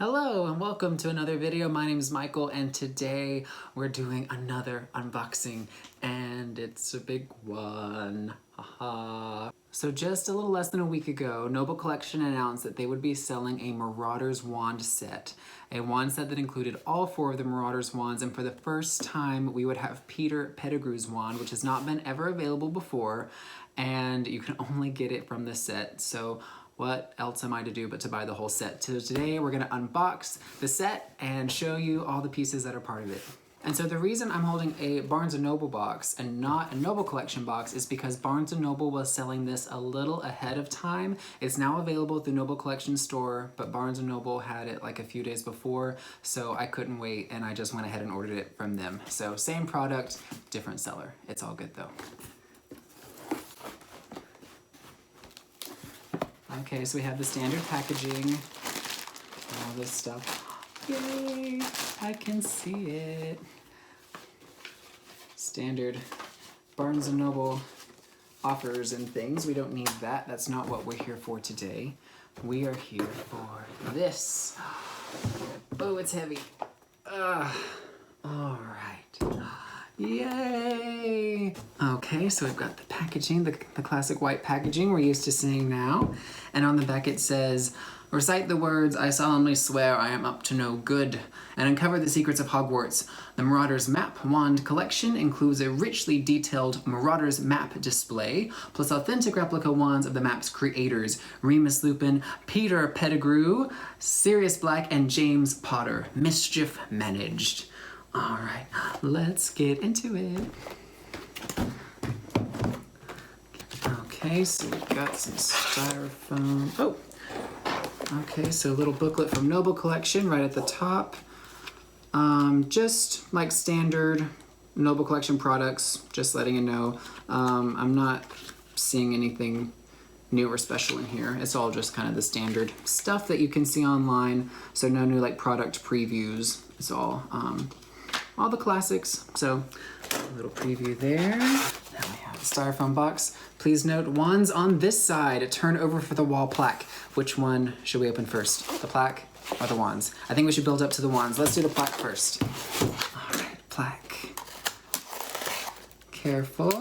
Hello and welcome to another video. My name is Michael and today we're doing another unboxing and it's a big one. Haha. So just a little less than a week ago, Noble Collection announced that they would be selling a Marauders wand set. A wand set that included all four of the Marauders wands, and for the first time we would have Pettigrew's wand, which has not been ever available before, and you can only get it from the set. So what else am I to do but to buy the whole set? So today we're gonna unbox the set and show you all the pieces that are part of it. And so the reason I'm holding a Barnes & Noble box and not a Noble Collection box is because Barnes & Noble was selling this a little ahead of time. It's now available at the Noble Collection store, but Barnes & Noble had it like a few days before, so I couldn't wait and I just went ahead and ordered it from them. So same product, different seller. It's all good though. Okay, so we have the standard packaging, all this stuff. Yay, I can see it. Standard Barnes & Noble offers and things. We don't need that. That's not what we're here for today. We are here for this. Oh, it's heavy. All right. Yay! Okay, so we've got the packaging, the classic white packaging we're used to seeing now. And on the back it says, "Recite the words, I solemnly swear I am up to no good, and uncover the secrets of Hogwarts. The Marauders Map Wand Collection includes a richly detailed Marauders Map display, plus authentic replica wands of the map's creators, Remus Lupin, Peter Pettigrew, Sirius Black, and James Potter. Mischief managed." All right, let's get into it. Okay, so we've got some styrofoam. Oh, okay, so a little booklet from Noble Collection right at the top. Just like standard Noble Collection products, just letting you know. I'm not seeing anything new or special in here. It's all just kind of the standard stuff that you can see online. So no new like product previews. It's all the classics. So a little preview there. Now we have the styrofoam box. Please note, wands on this side, turn over for the wall plaque. Which one should we open first? The plaque or the wands? I think we should build up to the wands. Let's do the plaque first. All right, plaque. Careful.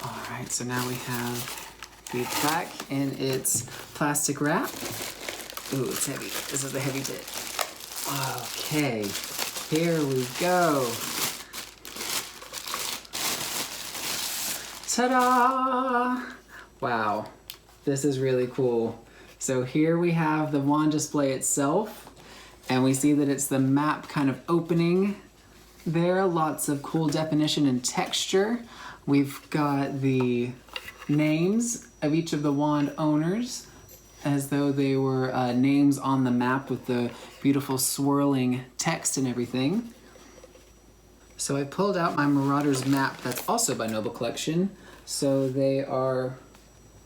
Alright, so now we have the plaque in its plastic wrap. Ooh, it's heavy. This is the heavy bit. Okay, here we go. Ta-da! Wow, this is really cool. So here we have the wand display itself, and we see that it's the map kind of opening there. Lots of cool definition and texture. We've got the names of each of the wand owners as though they were names on the map with the beautiful swirling text and everything. So I pulled out my Marauders map that's also by Noble Collection. So they are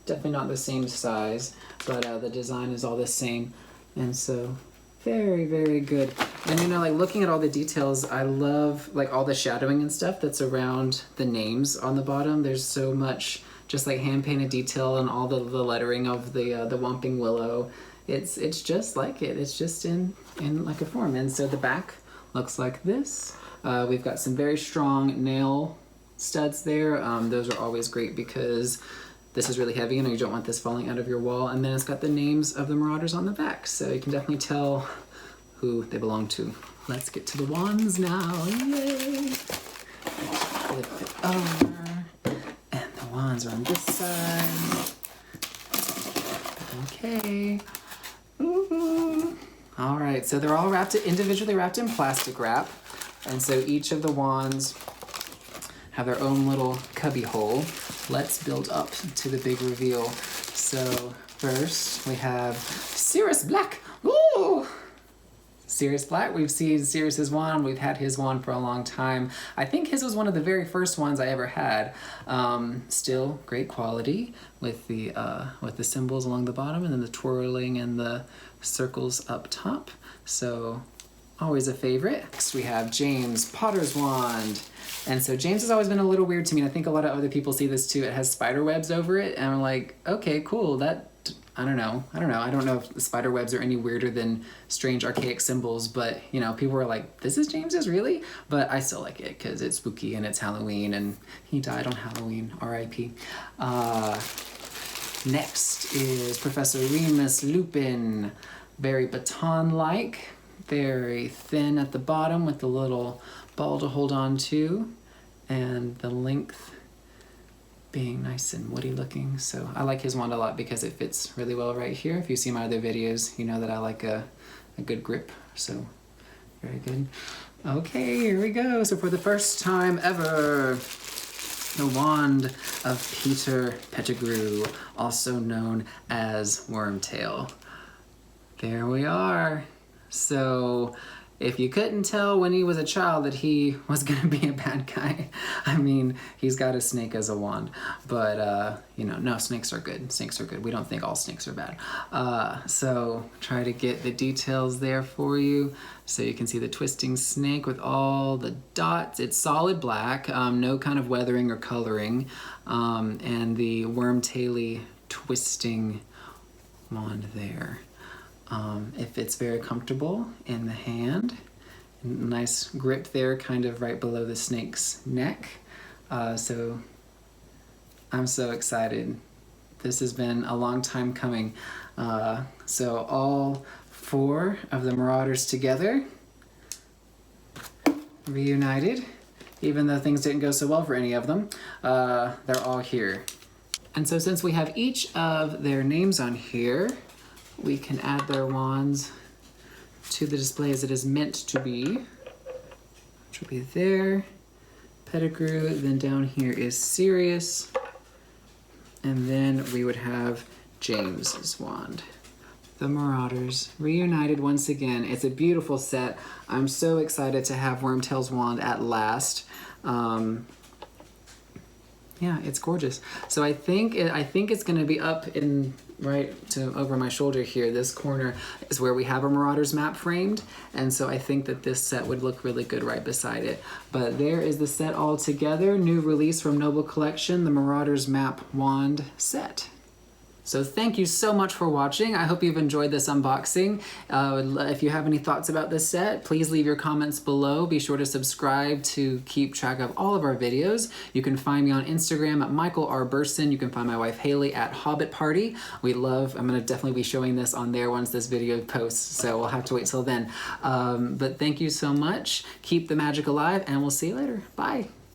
definitely not the same size, but the design is all the same. And so very, very good. And you know, like looking at all the details, I love like all the shadowing and stuff that's around the names on the bottom. There's so much just like hand painted detail and all the lettering of the Whomping Willow. It's just like it. It's just in like a form. And so the back looks like this. We've got some very strong nail studs there. Those are always great because this is really heavy and you don't want this falling out of your wall. And then it's got the names of the Marauders on the back, so you can definitely tell who they belong to. Let's get to the wands now. Yay! Flip it over. And the wands are on this side. Okay. Ooh. All right, so they're all individually wrapped in plastic wrap. And so each of the wands have their own little cubby hole. Let's build up to the big reveal. So first we have Sirius Black. Ooh! Sirius Black, we've seen Sirius's wand. We've had his wand for a long time. I think his was one of the very first ones I ever had. Still great quality with the symbols along the bottom and then the twirling and the circles up top. So always a favorite. Next we have James Potter's Wand. And so James has always been a little weird to me, and I think a lot of other people see this too. It has spider webs over it, and I'm like, okay, cool. I don't know if the spider webs are any weirder than strange archaic symbols, but you know, people were like, this is James's, really? But I still like it because it's spooky and it's Halloween, and he died on Halloween, R.I.P. Next is Professor Remus Lupin. Very baton-like, very thin at the bottom with the little ball to hold on to, and the length being nice and woody looking. So I like his wand a lot because it fits really well right here. If you see my other videos, you know that I like a good grip, so very good. Okay, here we go. So for the first time ever, the Wand of Peter Pettigrew, also known as Wormtail. There we are. So if you couldn't tell when he was a child that he was gonna be a bad guy, I mean, he's got a snake as a wand, but you know, no, snakes are good. Snakes are good. We don't think all snakes are bad. So try to get the details there for you. So you can see the twisting snake with all the dots. It's solid black, no kind of weathering or coloring, and the worm-taily twisting wand there. It fits very comfortable in the hand. Nice grip there, kind of right below the snake's neck. So I'm so excited. This has been a long time coming. So all 4 of the Marauders together, reunited, even though things didn't go so well for any of them, they're all here. And so since we have each of their names on here, we can add their wands to the display as it is meant to be, which will be there. Pettigrew, then down here is Sirius, and then we would have James's wand. The Marauders reunited once again. It's a beautiful set. I'm so excited to have Wormtail's wand at last. Yeah, it's gorgeous. So I think it's going to be up in right to over my shoulder here. This corner is where we have a Marauders map framed, and so I think that this set would look really good right beside it. But there is the set all together. New release from Noble Collection, the Marauders Map Wand set. So thank you so much for watching. I hope you've enjoyed this unboxing. If you have any thoughts about this set, please leave your comments below. Be sure to subscribe to keep track of all of our videos. You can find me on Instagram at Michael R. Burson. You can find my wife Haley at Hobbit Party. I'm gonna definitely be showing this on there once this video posts, so we'll have to wait till then. But thank you so much. Keep the magic alive, and we'll see you later. Bye.